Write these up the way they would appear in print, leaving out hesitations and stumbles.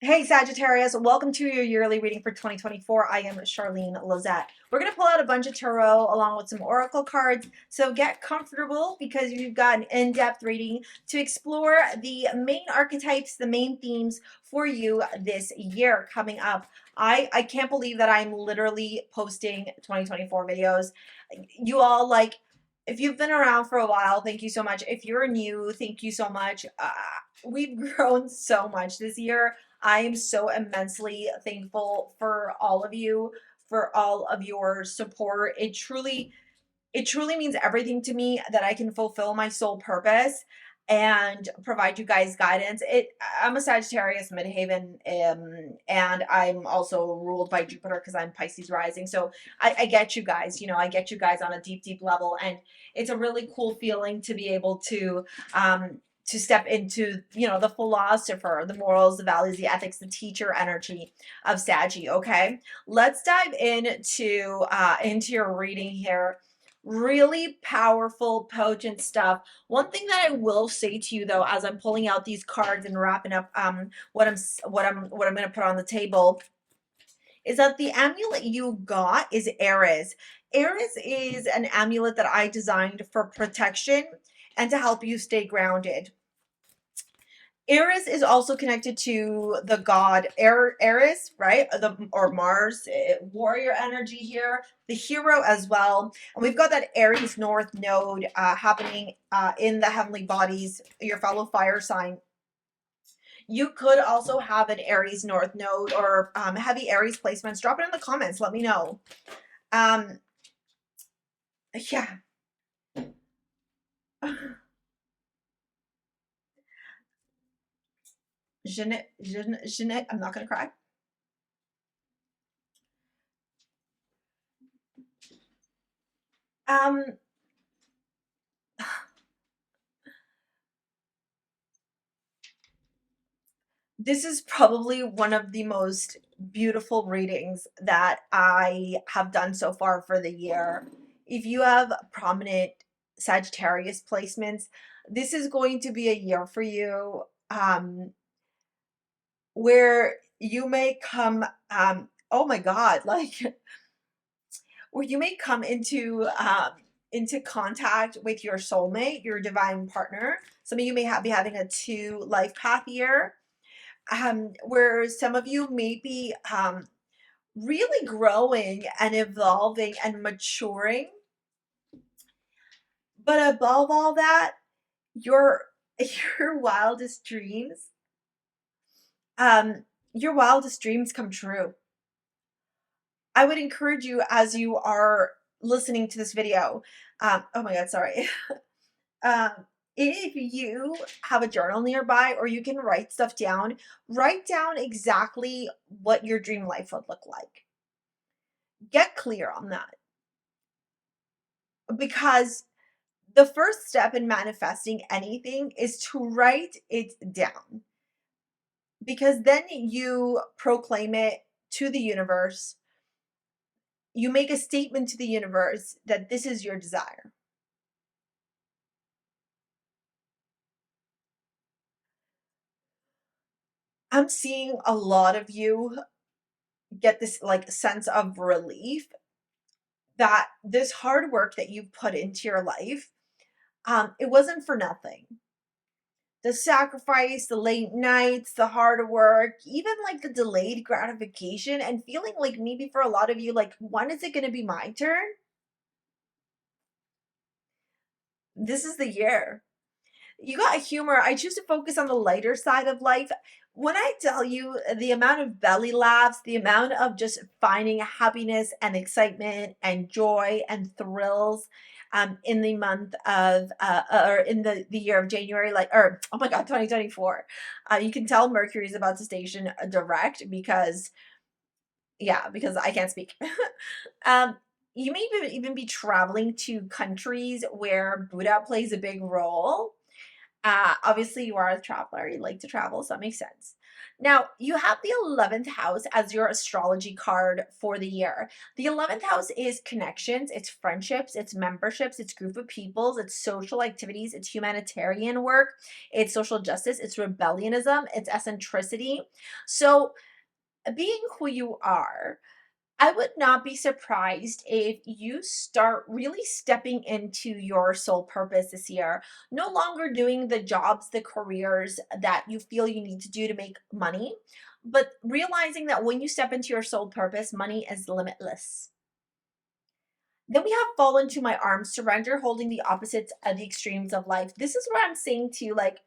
Hey Sagittarius, welcome to your yearly reading for 2024. I am Charlene Lizette. We're going to pull out a bunch of tarot along with some oracle cards. So get comfortable because you've got an in-depth reading to explore the main archetypes, the main themes for you this year coming up. I can't believe that I'm literally posting 2024 videos. You all if you've been around for a while, thank you so much. If you're new, thank you so much. We've grown so much this year. I am so immensely thankful for all of you, for all of your support. It truly means everything to me that I can fulfill my soul purpose and provide you guys guidance. I'm a Sagittarius midhaven, and I'm also ruled by Jupiter because I'm Pisces rising. So I get you guys, I get you guys on a deep, deep level. And it's a really cool feeling to be able to step into, the philosopher, the morals, the values, the ethics, the teacher energy of Saggy. Okay, let's dive into your reading here. Really powerful, potent stuff. One thing that I will say to you though, as I'm pulling out these cards and wrapping up what I'm going to put on the table, is that the amulet you got is Eris. Eris is an amulet that I designed for protection and to help you stay grounded. Eris is also connected to the god Eris, right? Or Mars, warrior energy here, the hero as well. And we've got that Aries North node happening in the heavenly bodies, your fellow fire sign. You could also have an Aries North node or heavy Aries placements. Drop it in the comments. Let me know. Yeah. Jeanette, I'm not going to cry. Um, this is probably one of the most beautiful readings that I have done so far for the year. If you have prominent Sagittarius placements, this is going to be a year for you where you may come, oh my God, where you may come into contact with your soulmate, your divine partner. Some of you may be having a 2 life path year, where some of you may be really growing and evolving and maturing. But above all that, your your wildest dreams, your wildest dreams come true. I would encourage you as you are listening to this video. Oh my God, sorry. um, if you have a journal nearby or you can write stuff down, write down exactly what your dream life would look like. Get clear on that. Because the first step in manifesting anything is to write it down. Because then you proclaim it to the universe. You make a statement to the universe that this is your desire. I'm seeing a lot of you get this sense of relief that this hard work that you've put into your life, it wasn't for nothing. The sacrifice, the late nights, the hard work, even like the delayed gratification, and feeling like maybe for a lot of you, like, when is it going to be my turn? This is the year. You got humor. I choose to focus on the lighter side of life. When I tell you the amount of belly laughs, the amount of just finding happiness and excitement and joy and thrills in the month of, or in the year of January, or oh my God, 2024. You can tell Mercury is about to station direct because, yeah, because I can't speak. um, you may even be traveling to countries where Buddha plays a big role. Obviously, you are a traveler. You like to travel, so that makes sense. Now, you have the 11th house as your astrology card for the year. The 11th house is connections, it's friendships, it's memberships, it's group of peoples, it's social activities, it's humanitarian work, it's social justice, it's rebellionism, it's eccentricity. So, being who you are, I would not be surprised if you start really stepping into your soul purpose this year. No longer doing the jobs, the careers that you feel you need to do to make money, but realizing that when you step into your soul purpose, money is limitless. Then we have fall into my arms, surrender, holding the opposites of the extremes of life. This is where I'm saying to you, like,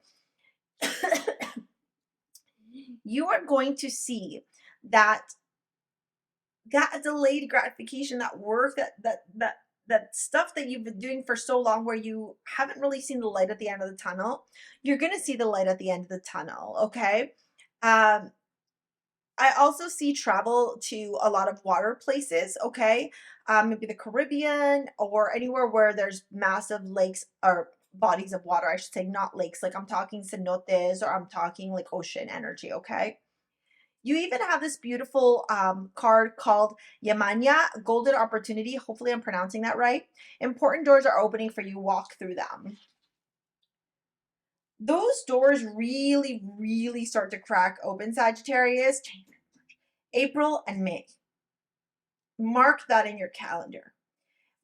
you are going to see that that delayed gratification, that work, that stuff that you've been doing for so long where you haven't really seen the light at the end of the tunnel, you're going to see the light at the end of the tunnel, okay? Um, I also see travel to a lot of water places, okay? Maybe the Caribbean or anywhere where there's massive lakes or bodies of water, I should say, not lakes. Like I'm talking cenotes or I'm talking like ocean energy, okay? You even have this beautiful card called Yamanya, Golden Opportunity. Hopefully, I'm pronouncing that right. Important doors are opening for you. Walk through them. Those doors really, really start to crack open, Sagittarius. April and May. Mark that in your calendar.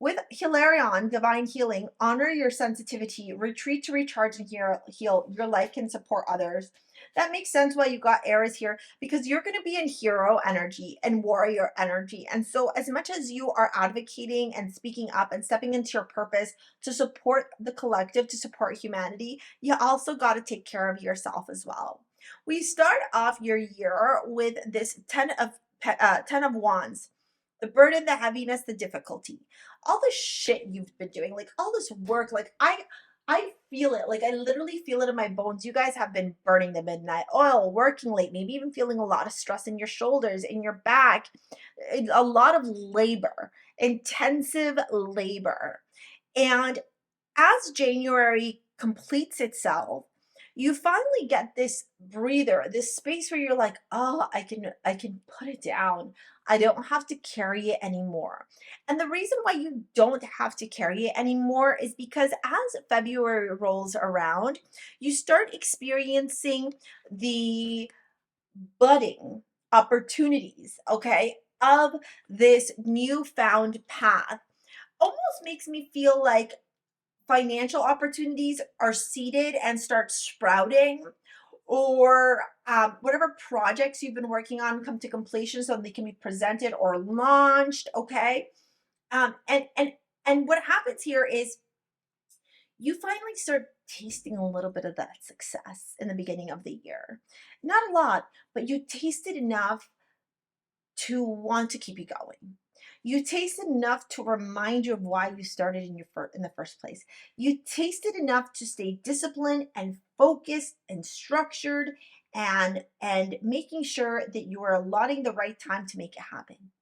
With Hilarion, Divine Healing, honor your sensitivity, retreat to recharge and heal. Your life can support others. That makes sense why you got Aries here, because you're going to be in hero energy and warrior energy. And so, as much as you are advocating and speaking up and stepping into your purpose to support the collective, to support humanity, you also got to take care of yourself as well. We start off your year with this 10 of Wands, the burden, the heaviness, the difficulty, all the shit you've been doing, like all this work, like I feel it. Like I literally feel it in my bones. You guys have been burning the midnight oil, working late, maybe even feeling a lot of stress in your shoulders, in your back, a lot of labor, intensive labor. And as January completes itself, you finally get this breather, this space where you're like, "Oh, I can put it down. I don't have to carry it anymore." And the reason why you don't have to carry it anymore is because as February rolls around, you start experiencing the budding opportunities, okay, of this newfound path. Almost makes me feel like financial opportunities are seeded and start sprouting, or whatever projects you've been working on come to completion so they can be presented or launched, okay? And what happens here is you finally start tasting a little bit of that success in the beginning of the year. Not a lot, but you tasted enough to want to keep you going. You tasted enough to remind you of why you started in the first place. You tasted enough to stay disciplined and focused and structured, and making sure that you are allotting the right time to make it happen.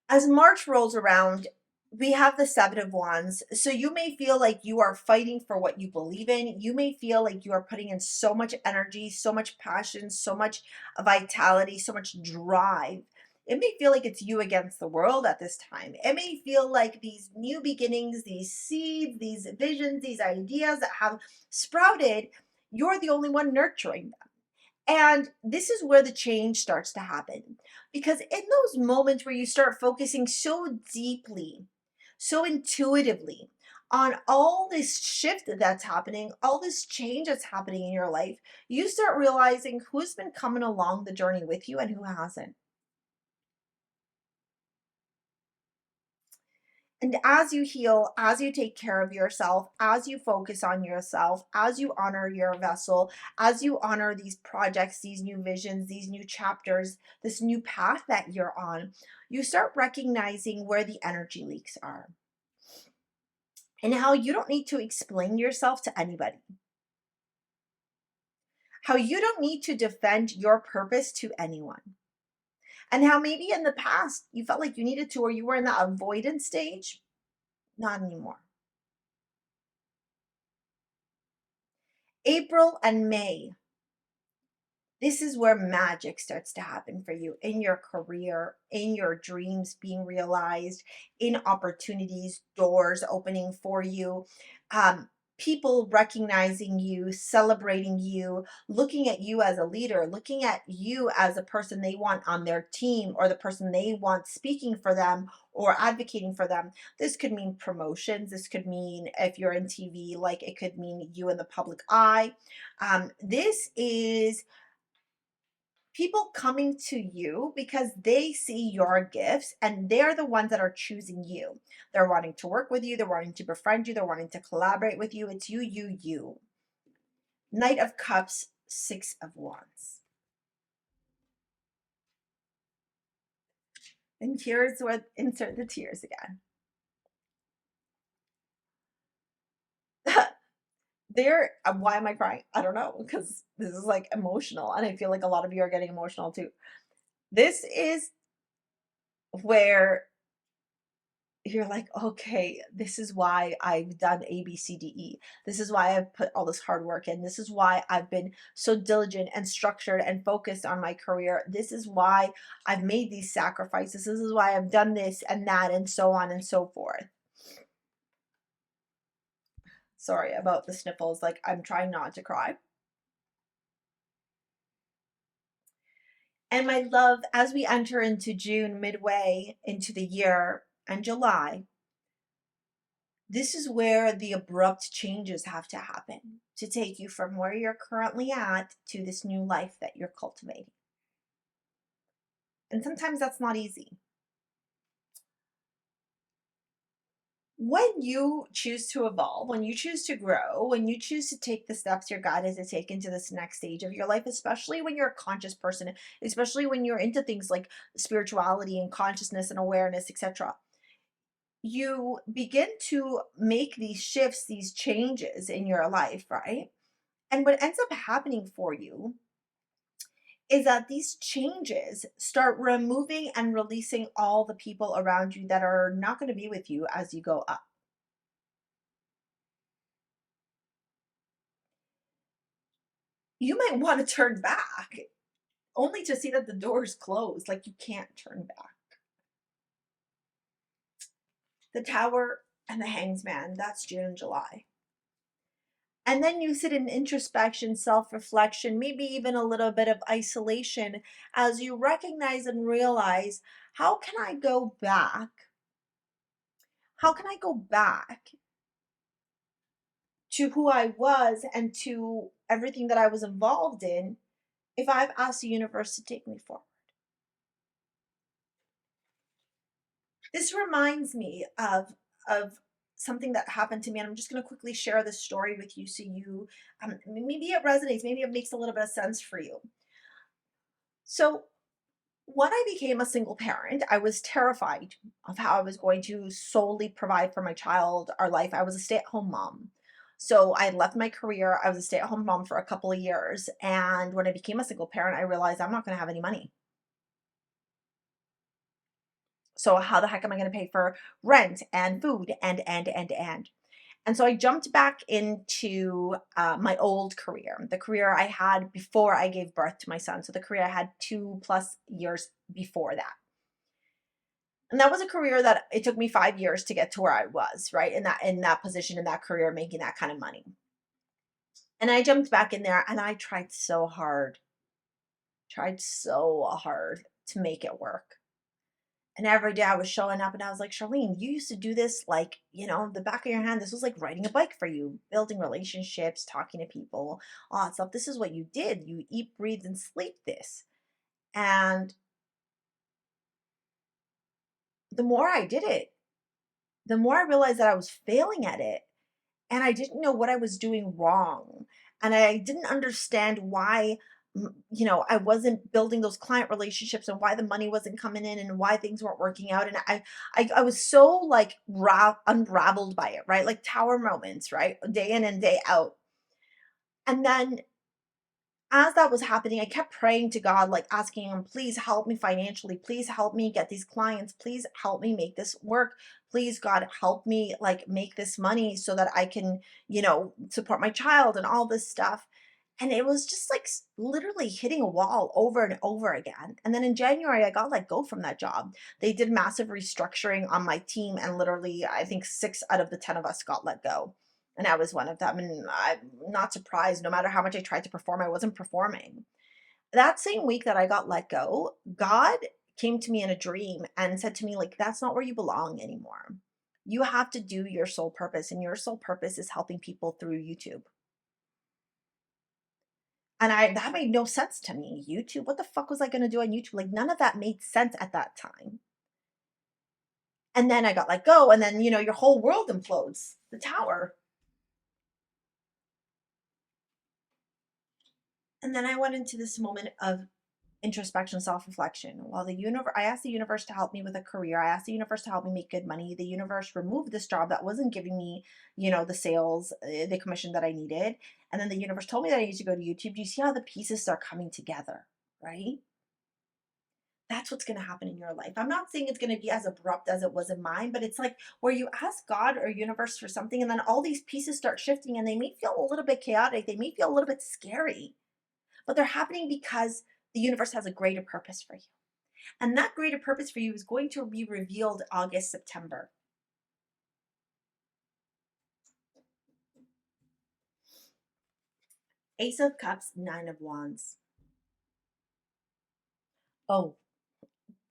As March rolls around, we have the Seven of Wands. So you may feel like you are fighting for what you believe in. You may feel like you are putting in so much energy, so much passion, so much vitality, so much drive. It may feel like it's you against the world at this time. It may feel like these new beginnings, these seeds, these visions, these ideas that have sprouted, you're the only one nurturing them. And this is where the change starts to happen. Because in those moments where you start focusing so deeply, so intuitively on all this shift that's happening, all this change that's happening in your life, you start realizing who's been coming along the journey with you and who hasn't. And as you heal, as you take care of yourself, as you focus on yourself, as you honor your vessel, as you honor these projects, these new visions, these new chapters, this new path that you're on, you start recognizing where the energy leaks are and how you don't need to explain yourself to anybody, how you don't need to defend your purpose to anyone, and how maybe in the past you felt like you needed to, or you were in that avoidance stage. Not anymore. April and May, this is where magic starts to happen for you in your career, in your dreams being realized, in opportunities, doors opening for you, um, people recognizing you, celebrating you, looking at you as a leader, looking at you as a person they want on their team or the person they want speaking for them or advocating for them. This could mean promotions. This could mean, if you're in TV, like it could mean you in the public eye. This is people coming to you because they see your gifts and they're the ones that are choosing you. They're wanting to work with you, they're wanting to befriend you, they're wanting to collaborate with you. It's you. Knight of Cups, Six of Wands. And here's where insert the tears again. There, why am I crying? I don't know, because this is like emotional and I feel like a lot of you are getting emotional too. This is where you're like, okay, this is why I've done A, B, C, D, E. This is why I've put all this hard work in. This is why I've been so diligent and structured and focused on my career. This is why I've made these sacrifices. This is why I've done this and that and so on and so forth. Sorry about the sniffles. Like, I'm trying not to cry. And my love, as we enter into June, midway into the year, and July, this is where the abrupt changes have to happen to take you from where you're currently at to this new life that you're cultivating. And sometimes that's not easy. When you choose to evolve, when you choose to grow, when you choose to take the steps your God is to take into this next stage of your life, especially when you're a conscious person, especially when you're into things like spirituality and consciousness and awareness, etc., you begin to make these shifts, these changes in your life, right? And what ends up happening for you is that these changes start removing and releasing all the people around you that are not going to be with you as you go up. You might want to turn back only to see that the door is closed, like you can't turn back. The Tower and the Hanged Man, that's June and July. And then you sit in introspection, self reflection, maybe even a little bit of isolation as you recognize and realize, how can I go back? How can I go back to who I was and to everything that I was involved in if I've asked the universe to take me forward? This reminds me of something that happened to me, and I'm just going to quickly share this story with you so you maybe it resonates, maybe it makes a little bit of sense for you. So when I became a single parent, I was terrified of how I was going to solely provide for my child, our life. I was a stay-at-home mom. So I left my career. I was a stay-at-home mom for a couple of years. And when I became a single parent, I realized I'm not going to have any money. So how the heck am I going to pay for rent and food and so I jumped back into my old career, the career I had before I gave birth to my son. So the career I had 2+ years before that. And that was a career that it took me 5 years to get to where I was, right? In that position, in that career, making that kind of money. And I jumped back in there and I tried so hard to make it work. And every day I was showing up and I was like, Charlene, you used to do this like, the back of your hand. This was like riding a bike for you, building relationships, talking to people, all that stuff. This is what you did. You eat, breathe, and sleep this. And the more I did it, the more I realized that I was failing at it. And I didn't know what I was doing wrong. And I didn't understand why I wasn't building those client relationships and why the money wasn't coming in and why things weren't working out. And I was so like unraveled by it, right? Like, tower moments, right? Day in and day out. And then, as that was happening, I kept praying to God, like asking him, please help me financially. Please help me get these clients. Please help me make this work. Please, God, help me like make this money so that I can, support my child and all this stuff. And it was just like literally hitting a wall over and over again. And then in January, I got let go from that job. They did massive restructuring on my team, and literally, I think 6 out of the 10 of us got let go. And I was one of them. And I'm not surprised. No matter how much I tried to perform, I wasn't performing. That same week that I got let go, God came to me in a dream and said to me, like, that's not where you belong anymore. You have to do your soul purpose, and your soul purpose is helping people through YouTube. And that made no sense to me. YouTube, what the fuck was I going to do on YouTube? Like, none of that made sense at that time. And then I got let go, and then, your whole world implodes. The tower. And then I went into this moment of introspection, self-reflection. While I asked the universe to help me with a career. I asked the universe to help me make good money. The universe removed this job that wasn't giving me, the sales, the commission that I needed. And then the universe told me that I need to go to YouTube. Do you see how the pieces start coming together, right? That's what's going to happen in your life. I'm not saying it's going to be as abrupt as it was in mine, but it's like where you ask God or universe for something, and then all these pieces start shifting, and they may feel a little bit chaotic. They may feel a little bit scary, but they're happening because the universe has a greater purpose for you. And that greater purpose for you is going to be revealed August, September. Ace of Cups, Nine of Wands. Oh,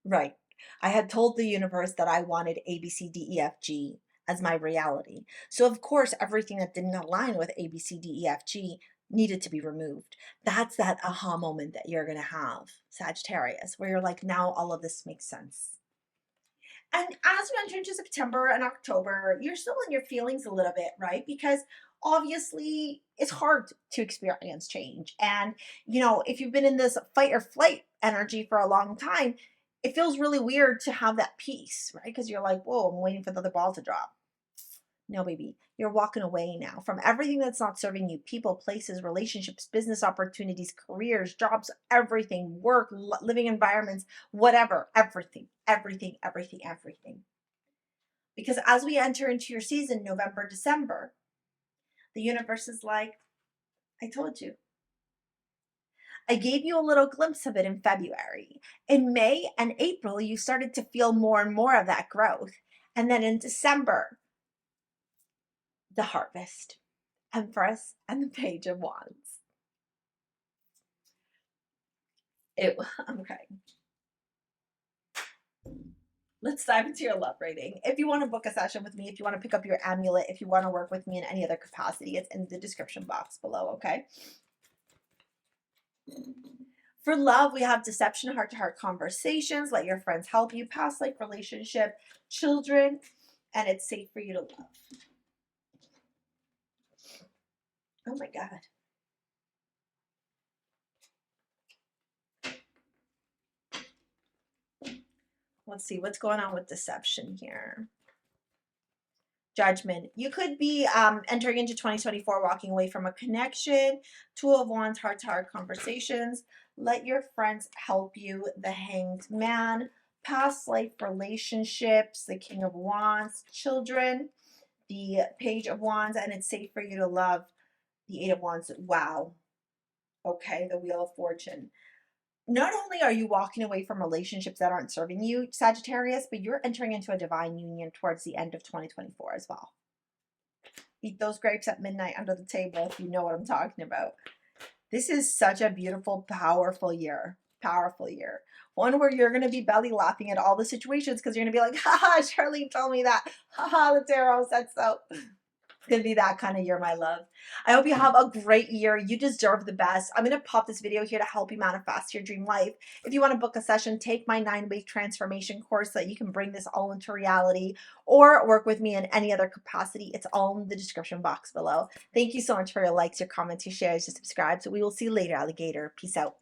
right. I had told the universe that I wanted A, B, C, D, E, F, G as my reality. So, of course, everything that didn't align with A, B, C, D, E, F, G needed to be removed. That's that aha moment that you're going to have, Sagittarius, where you're like, now all of this makes sense. And as you enter into September and October, you're still in your feelings a little bit, right? Because obviously it's hard to experience change. And, if you've been in this fight or flight energy for a long time, it feels really weird to have that peace, right? Because you're like, whoa, I'm waiting for the other ball to drop. No, baby, you're walking away now from everything that's not serving you. People, places, relationships, business opportunities, careers, jobs, everything, work, living environments, whatever, everything, everything, everything, everything. Because as we enter into your season, November, December, the universe is like, I told you. I gave you a little glimpse of it in February. In May and April, you started to feel more and more of that growth. And then in December, the harvest, Empress, and the Page of Wands. Okay. Let's dive into your love rating. If you want to book a session with me, if you want to pick up your amulet, if you want to work with me in any other capacity, it's in the description box below, okay? For love, we have deception, heart-to-heart conversations, let your friends help you, past life relationship, children, and it's safe for you to love. Oh my God. Let's see what's going on with deception here. Judgment. You could be entering into 2024 walking away from a connection. Two of Wands, heart-to-heart conversations. Let your friends help you. The Hanged Man. Past life relationships. The King of Wands. Children. The Page of Wands. And it's safe for you to love. The Eight of Wands. Wow. Okay. The Wheel of Fortune. Not only are you walking away from relationships that aren't serving you, Sagittarius, but you're entering into a divine union towards the end of 2024 as well. Eat those grapes at midnight under the table if you know what I'm talking about. This is such a beautiful, powerful year. Powerful year. One where you're going to be belly laughing at all the situations because you're going to be like, haha, Charlene told me that. Haha, the tarot said so. It's going to be that kind of year, my love. I hope you have a great year. You deserve the best. I'm going to pop this video here to help you manifest your dream life. If you want to book a session, take my 9-week transformation course so that you can bring this all into reality, or work with me in any other capacity. It's all in the description box below. Thank you so much for your likes, your comments, your shares, your subscribes. We will see you later, alligator. Peace out.